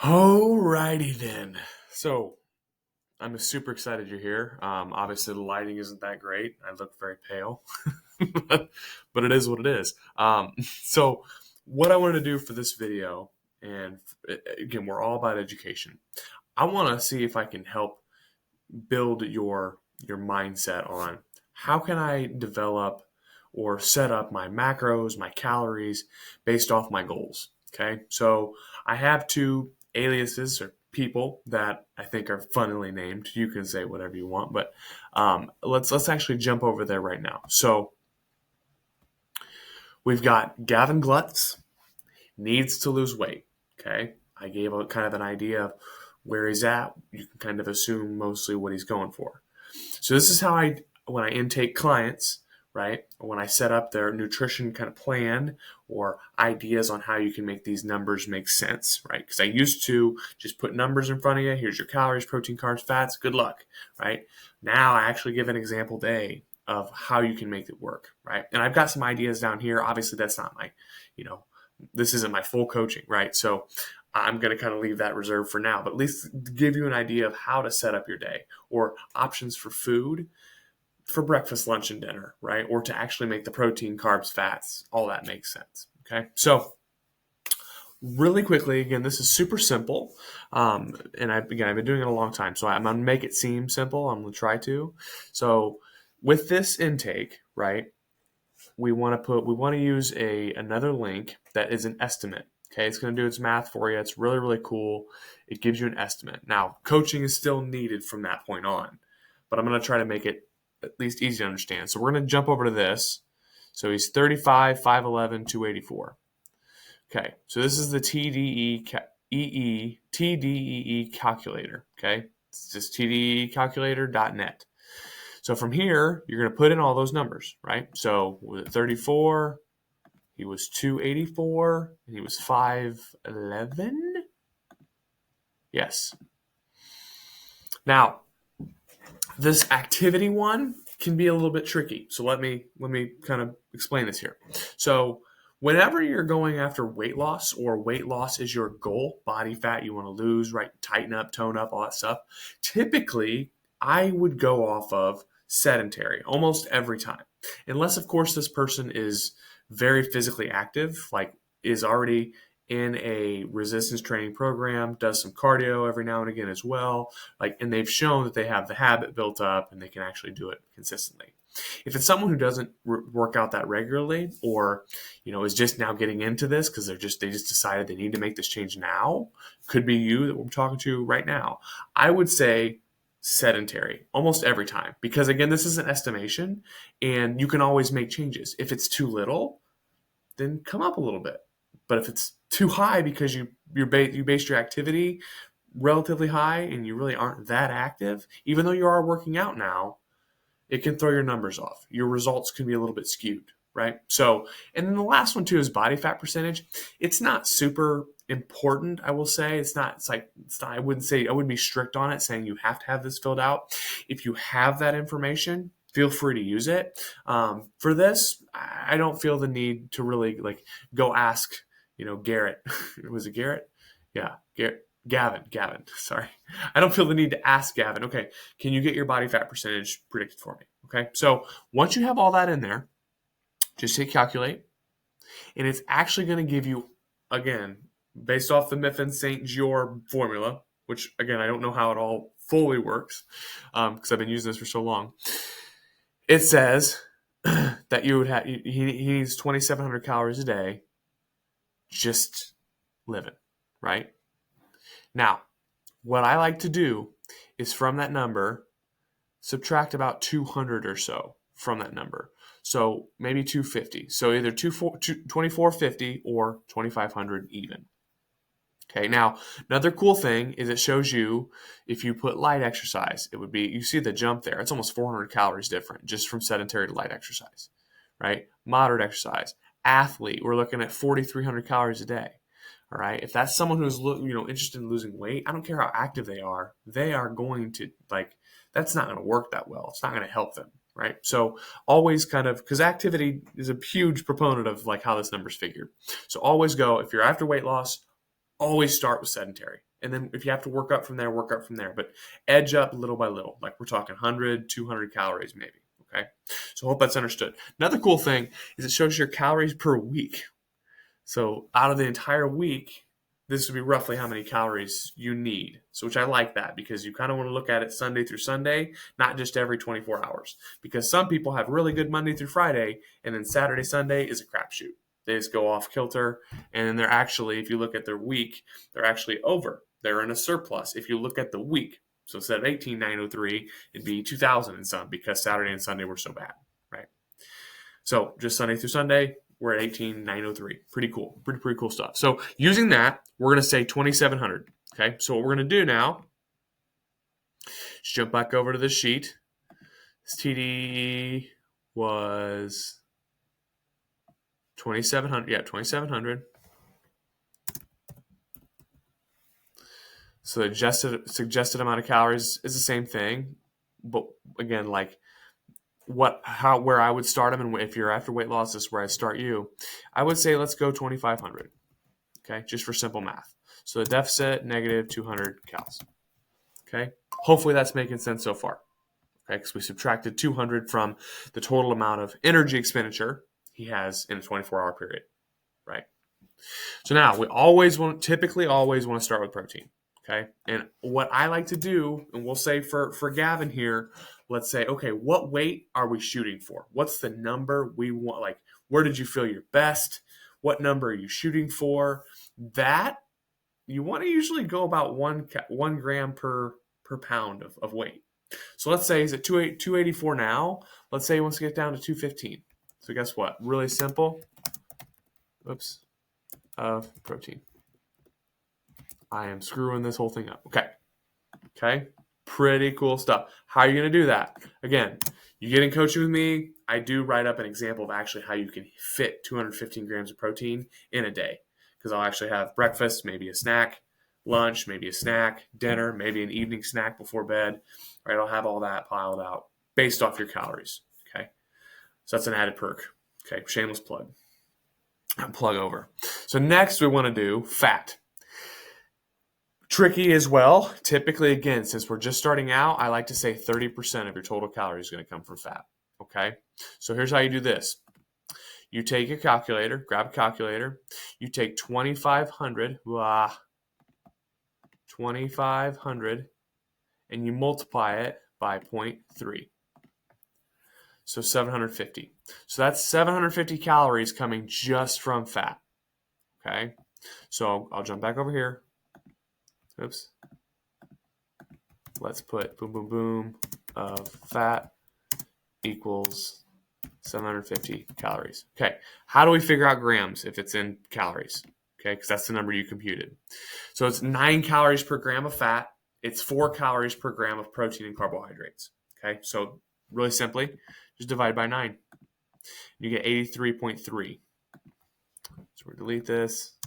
Alrighty then. So I'm super excited you're here. Obviously the lighting isn't that great. I look very pale, but it is what it is. So what I wanted to do for this video, and again, we're all about education. I want to see if I can help build your mindset on how can I develop or set up my macros, my calories based off my goals. Okay, so I have two aliases or people that I think are funnily named. You can say whatever you want, but let's actually jump over there right now. So we've got Gavin Glutz needs to lose weight. Okay, I gave a kind of an idea of where he's at. You can kind of assume mostly what he's going for. So this is how when I intake clients, right? Or when I set up their nutrition kind of plan or ideas on how you can make these numbers make sense, right? Because I used to just put numbers in front of you. Here's your calories, protein, carbs, fats. Good luck, right? Now I actually give an example day of how you can make it work, right? And I've got some ideas down here. Obviously, that's not my, you know, this isn't my full coaching, right? So I'm going to kind of leave that reserved for now, but at least give you an idea of how to set up your day or options for food for breakfast, lunch, and dinner, right? Or to actually make the protein, carbs, fats, all that makes sense. Okay. So really quickly, again, this is super simple. And I've been doing it a long time. So I'm going to make it seem simple. I'm going to try to. So with this intake, right, we want to use another link that is an estimate. Okay, it's going to do its math for you. It's really, really cool. It gives you an estimate. Now, coaching is still needed from that point on, but I'm going to try to make it at least easy to understand. So we're going to jump over to this. So he's 35, 5'11", 284. Okay, so this is the TDEE calculator. Okay, it's just tdecalculator.net. So from here, you're going to put in all those numbers, right? So with 34, he was 284, and he was 5'11". Yes. Now, this activity one can be a little bit tricky. So let me kind of explain this here. So whenever you're going after weight loss, or weight loss is your goal, body fat you want to lose, right? Tighten up, tone up, all that stuff. Typically, I would go off of sedentary almost every time. Unless, of course, this person is very physically active, like is already in a resistance training program, does some cardio every now and again as well, and they've shown that they have the habit built up and they can actually do it consistently. If it's someone who doesn't work out that regularly, or is just now getting into this because they just decided they need to make this change now, could be you that we're talking to right now, I would say sedentary almost every time, because again, this is an estimation and you can always make changes. If it's too little, then come up a little bit. But if it's too high because you based your activity relatively high and you really aren't that active, even though you are working out now, it can throw your numbers off. Your results can be a little bit skewed, right? So, and then the last one too is body fat percentage. It's not super important, I will say. I wouldn't be strict on it saying you have to have this filled out. If you have that information, feel free to use it. For this, I don't feel the need to really go ask, Garrett. Was it Garrett? Yeah, Garrett. Gavin, sorry. I don't feel the need to ask Gavin, okay, can you get your body fat percentage predicted for me? Okay, so once you have all that in there, just hit calculate, and it's actually going to give you, again, based off the Mifflin St. Jeor formula, which, again, I don't know how it all fully works because I've been using this for so long. It says that you would have, he needs 2,700 calories a day just living, right? Now, what I like to do is from that number, subtract about 200 or so from that number. So maybe 250. So either 2,450 or 2,500 even. Okay, now another cool thing is it shows you if you put light exercise, it would be, you see the jump there. It's almost 400 calories different just from sedentary to light exercise, right? Moderate exercise. Athlete, we're looking at 4,300 calories a day. All right. If that's someone who's interested in losing weight, I don't care how active they are going to that's not going to work that well. It's not going to help them. Right. So always because activity is a huge proponent of how this number's figured. So always go, if you're after weight loss, always start with sedentary. And then if you have to work up from there, work up from there. But edge up little by little. Like we're talking 100, 200 calories maybe. Okay. So I hope that's understood. Another cool thing is it shows your calories per week. So out of the entire week, this would be roughly how many calories you need. So which I like that because you kind of want to look at it Sunday through Sunday, not just every 24 hours. Because some people have really good Monday through Friday, and then Saturday, Sunday is a crapshoot. They just go off kilter, and then they're actually, if you look at their week, they're actually over. They're in a surplus. If you look at the week, so instead of 18,903, it'd be 2,000 and some because Saturday and Sunday were so bad, right? So just Sunday through Sunday, we're at 18,903. Pretty cool. Pretty cool stuff. So using that, we're going to say 2,700. Okay, so what we're going to do now is jump back over to this sheet. This TDE was 2,700. Yeah, 2,700. So the suggested amount of calories is the same thing. But again, like where I would start them, and if you're after weight loss, this is where I start you. I would say let's go 2,500. Okay, just for simple math. So the deficit, negative 200 calories. Okay, hopefully that's making sense so far. Okay, because we subtracted 200 from the total amount of energy expenditure he has in a 24-hour period, right? So now we typically always want to start with protein. Okay, and what I like to do, and we'll say for Gavin here, let's say, okay, what weight are we shooting for? What's the number we want? Like, where did you feel your best? What number are you shooting for? That you want to usually go about 1 gram per pound of weight. So let's say he's at 284 now. Let's say he wants to get down to 215. So guess what? Really simple. Oops. Of protein. I am screwing this whole thing up. Okay. Pretty cool stuff. How are you going to do that? Again, you get in coaching with me. I do write up an example of actually how you can fit 215 grams of protein in a day. Because I'll actually have breakfast, maybe a snack, lunch, maybe a snack, dinner, maybe an evening snack before bed. Right? I'll have all that piled out based off your calories. Okay. So that's an added perk. Okay. Shameless plug. Plug over. So next we want to do fat. Tricky as well. Typically, again, since we're just starting out, I like to say 30% of your total calories is going to come from fat. Okay? So here's how you do this. You take your calculator, grab a calculator. You take 2,500, and you multiply it by 0.3. So 750. So that's 750 calories coming just from fat. Okay? So I'll jump back over here. Oops. Let's put boom, boom, boom of fat equals 750 calories. Okay. How do we figure out grams if it's in calories? Okay. Because that's the number you computed. So it's 9 calories per gram of fat. It's 4 calories per gram of protein and carbohydrates. Okay. So really simply, just divide by 9. You get 83.3. So we'll delete this.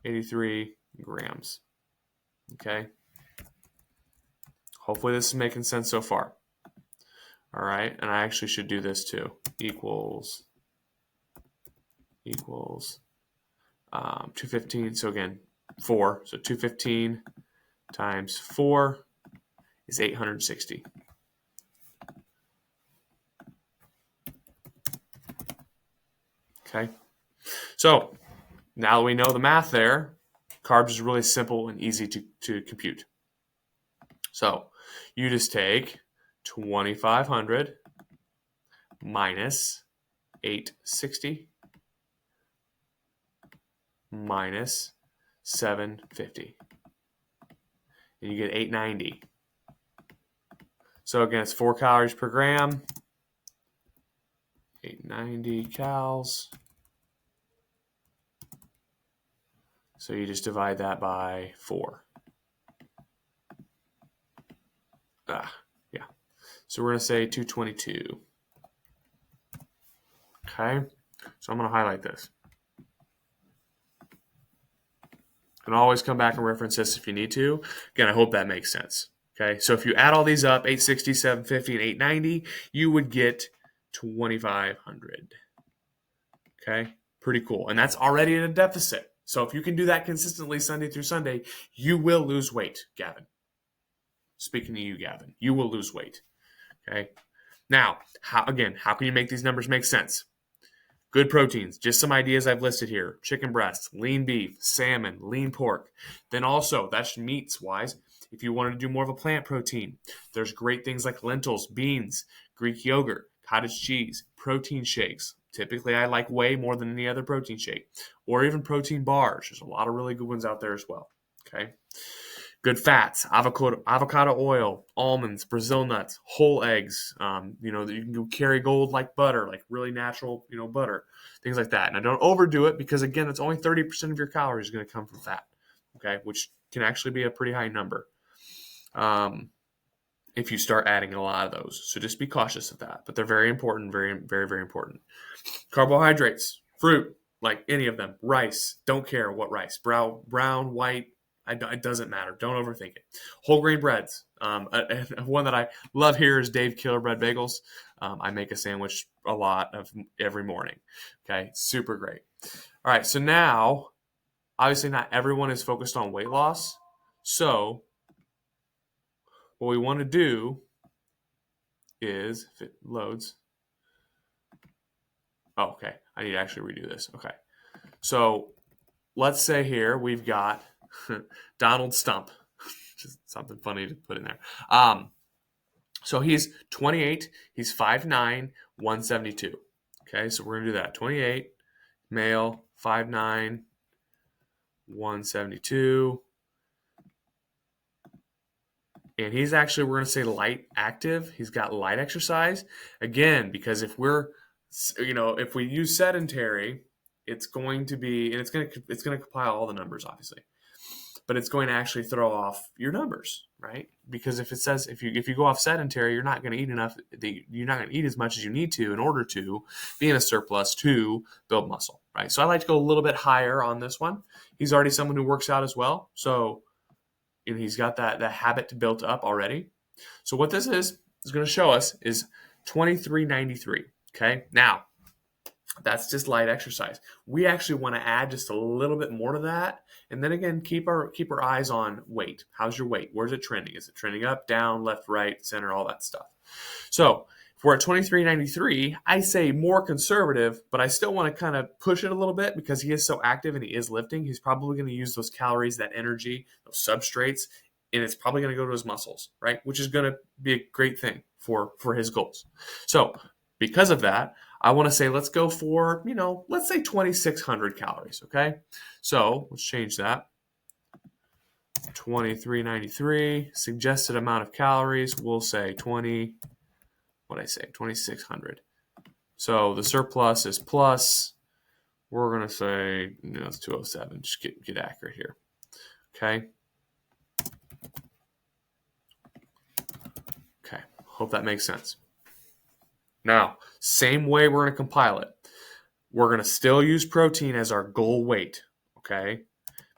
83 grams. Okay. Hopefully this is making sense so far. All right. And I actually should do this too. Equals 215. So again, 4. So 215 times 4 is 860. Okay. So now that we know the math there, carbs is really simple and easy to compute. So you just take 2,500 minus 860 minus 750. And you get 890. So again, it's 4 calories per gram. 890 cals. So you just divide that by 4. Yeah. So we're going to say 222. Okay. So I'm going to highlight this. You can always come back and reference this if you need to. Again, I hope that makes sense. Okay. So if you add all these up, 860, 750, and 890, you would get 2,500. Okay. Pretty cool. And that's already in a deficit. So if you can do that consistently Sunday through Sunday, you will lose weight, Gavin. Speaking to you, Gavin, you will lose weight. Okay. Now, how can you make these numbers make sense? Good proteins, just some ideas I've listed here. Chicken breast, lean beef, salmon, lean pork. Then also, that's meats wise. If you want to do more of a plant protein, there's great things like lentils, beans, Greek yogurt, cottage cheese, protein shakes. Typically, I like whey more than any other protein shake, or even protein bars. There's a lot of really good ones out there as well. Okay. Good fats, avocado oil, almonds, Brazil nuts, whole eggs. That you can carry gold like butter, like really natural, butter, things like that. Now, don't overdo it because again, it's only 30% of your calories going to come from fat. Okay, which can actually be a pretty high number if you start adding a lot of those. So just be cautious of that. But they're very important, very, very, very important. Carbohydrates, fruit, like any of them, rice. Don't care what rice, brown, white. It doesn't matter. Don't overthink it. Whole grain breads. One that I love here is Dave Killer Bread Bagels. I make a sandwich a lot of every morning. Okay, super great. All right, so now, obviously not everyone is focused on weight loss. So what we want to do is, if it loads. Oh, okay. I need to actually redo this. Okay. So let's say here we've got Donald Stump. Just something funny to put in there. So he's 28. He's 5'9", 172. Okay, so we're going to do that. 28, male, 5'9", 172. And he's actually, we're going to say light active. He's got light exercise. Again, because if we use sedentary, it's going to be, and it's going to compile all the numbers, obviously. But it's going to actually throw off your numbers, right? Because if it says if you go off sedentary, you're not going to eat enough. You're not going to eat as much as you need to in order to be in a surplus to build muscle, right? So I like to go a little bit higher on this one. He's already someone who works out as well, so he's got that habit built up already. So what this is going to show us is 2393. Okay, now that's just light exercise. We actually want to add just a little bit more to that. And then again, keep our eyes on weight. How's your weight? Where's it trending? Is it trending up, down, left, right, center, all that stuff? So if we're at 2393, I say more conservative, but I still want to kind of push it a little bit because he is so active and he is lifting. He's probably going to use those calories, that energy, those substrates, and it's probably going to go to his muscles, right? Which is going to be a great thing for his goals. So because of that, I want to say let's go for, let's say 2,600 calories, okay? So let's change that. 2393, suggested amount of calories, we'll say 2,600. So the surplus is plus, we're going to say, it's 207, just get accurate here, okay? Okay, hope that makes sense. Now, same way we're going to compile it. We're going to still use protein as our goal weight, okay?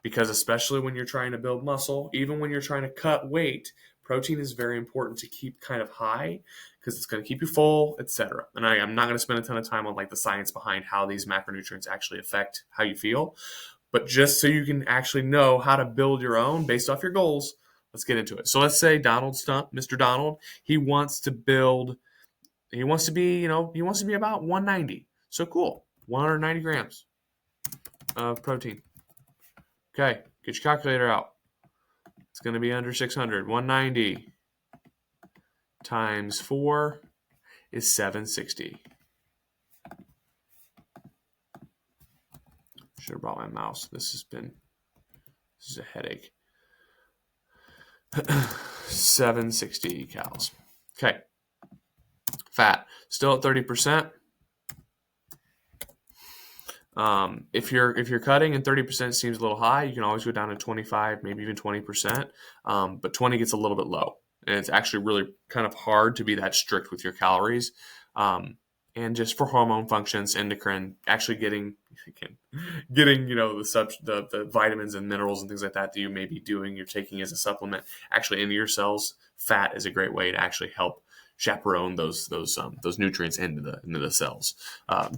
Because especially when you're trying to build muscle, even when you're trying to cut weight, protein is very important to keep kind of high because it's going to keep you full, etc. And I'm not going to spend a ton of time on like the science behind how these macronutrients actually affect how you feel. But just so you can actually know how to build your own based off your goals, let's get into it. So let's say Donald Stump, Mr. Donald, he wants to be about 190. So cool. 190 grams of protein. Okay, get your calculator out. It's going to be under 600. 190 times 4 is 760. Should have brought my mouse. This is a headache. 760 calories. Okay. Fat, still at 30%. If you're cutting and 30% seems a little high, you can always go down to 25, maybe even 20%. But 20 gets a little bit low, and it's actually really kind of hard to be that strict with your calories. And just for hormone functions, endocrine, actually getting the vitamins and minerals and things like that you're taking as a supplement, actually into your cells. Fat is a great way to actually help chaperone those nutrients into the cells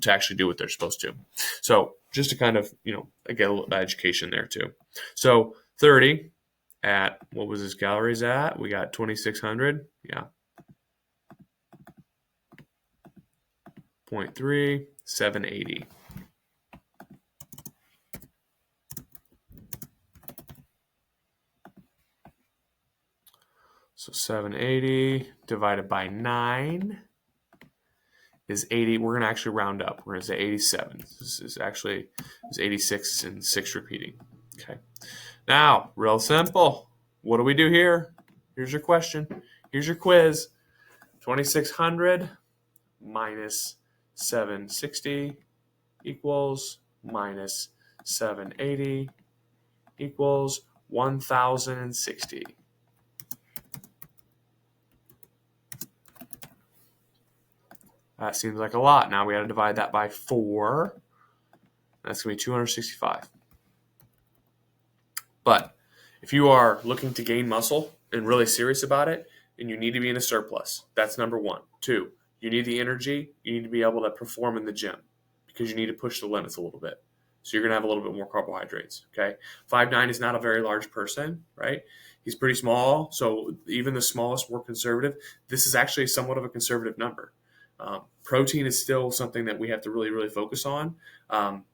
to actually do what they're supposed to. So just to kind of get a little education there too. So 30 at what was his calories at? We got 2,600. Yeah. 0.3, 780. So 780 divided by 9 is 80. We're going to actually round up. We're going to say 87. This is actually 86 and 6 repeating. Okay. Now, real simple. What do we do here? Here's your question. Here's your quiz. 2,600 minus 760 equals minus 780 equals 1,060. That seems like a lot. Now we got to divide that by 4. That's going to be 265. But if you are looking to gain muscle and really serious about it, then you need to be in a surplus. That's number 1. 2, you need the energy. You need to be able to perform in the gym because you need to push the limits a little bit. So you're going to have a little bit more carbohydrates, okay? 5'9" is not a very large person, right? He's pretty small, so even the smallest, more conservative, this is actually somewhat of a conservative number. Protein is still something that we have to really, really focus on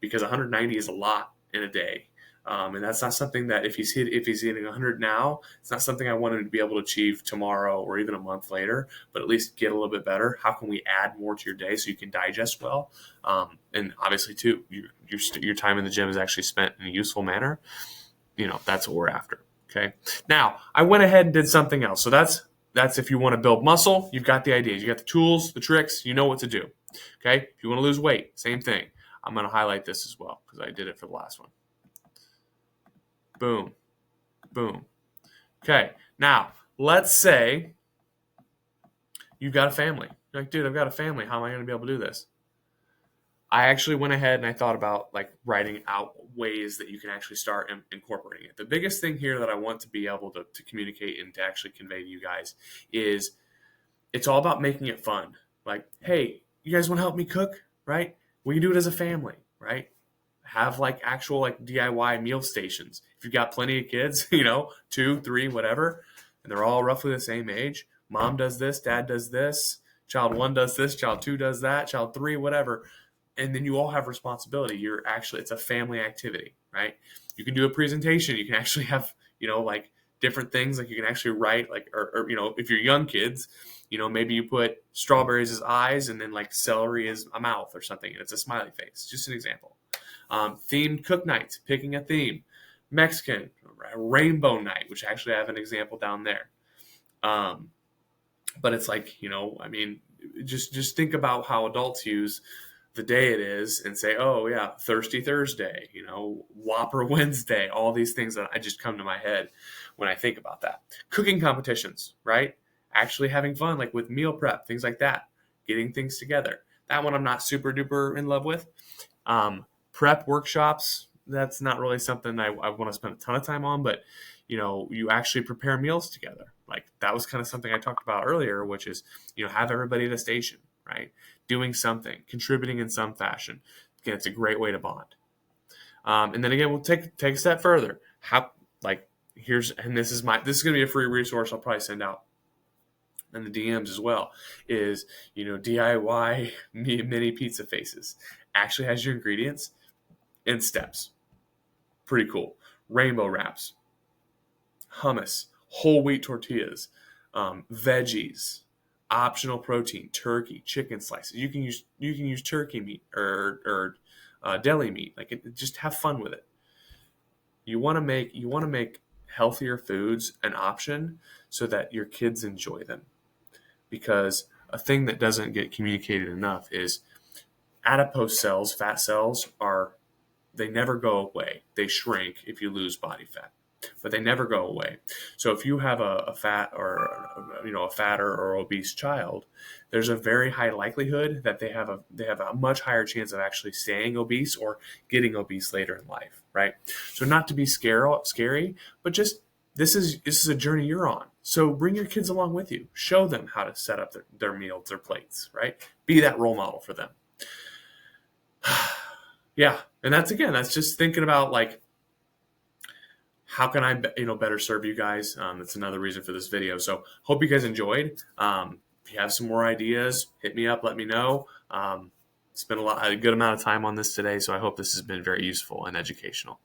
because 190 is a lot in a day. And that's not something that if he's hitting 100 now, it's not something I want him to be able to achieve tomorrow or even a month later, but at least get a little bit better. How can we add more to your day so you can digest well? And obviously, too, your time in the gym is actually spent in a useful manner. That's what we're after. Okay. Now, I went ahead and did something else. So that's if you want to build muscle, you've got the ideas. You got the tools, the tricks, you know what to do. Okay. If you want to lose weight, same thing. I'm going to highlight this as well because I did it for the last one. Boom. Boom. Okay. Now, let's say you've got a family. You're like, dude, I've got a family. How am I going to be able to do this? I actually went ahead and I thought about writing out ways that you can actually start incorporating it. The biggest thing here that I want to be able to communicate and to actually convey to you guys is it's all about making it fun. Like, hey, you guys want to help me cook, right? We can do it as a family, right? Have actual DIY meal stations. If you've got plenty of kids, 2, 3, whatever, and they're all roughly the same age. Mom does this, dad does this, child 1 does this, child 2 does that, child 3, whatever. And then you all have responsibility. It's a family activity, right? You can do a presentation. You can actually have, different things. You can actually write, or if you're young kids, maybe you put strawberries as eyes and then celery as a mouth or something. And it's a smiley face. Just an example. Themed cook nights, picking a theme. Mexican, rainbow night, which actually I have an example down there. But it's just think about how adults use the day it is and say, oh yeah, Thirsty Thursday, Whopper Wednesday, all these things that I just come to my head when I think about that. Cooking competitions, right? Actually having fun, with meal prep, things like that, getting things together. That one I'm not super duper in love with. Prep workshops, that's not really something I want to spend a ton of time on, but you actually prepare meals together. That was kind of something I talked about earlier, which is, have everybody at a station, right? Doing something, contributing in some fashion. Again, it's a great way to bond. And then again, we'll take a step further. This is going to be a free resource I'll probably send out in the DMs as well, is, DIY mini pizza faces. Actually has your ingredients and steps. Pretty cool. Rainbow wraps, hummus, whole wheat tortillas, veggies, optional protein, turkey, chicken slices. You can use turkey meat or deli meat. Just have fun with it. You want to make healthier foods an option so that your kids enjoy them. Because a thing that doesn't get communicated enough is adipose cells, fat cells, they never go away. They shrink if you lose body fat, but they never go away. So if you have a fat or a fatter or obese child, there's a very high likelihood that they have a much higher chance of actually staying obese or getting obese later in life, right? So not to be scary, but just this is a journey you're on. So bring your kids along with you. Show them how to set up their meals, their plates, right? Be that role model for them. Yeah, and that's just thinking about like, how can I better serve you guys? That's another reason for this video. So hope you guys enjoyed. If you have some more ideas, hit me up. Let me know. Spent a good amount of time on this today, so I hope this has been very useful and educational.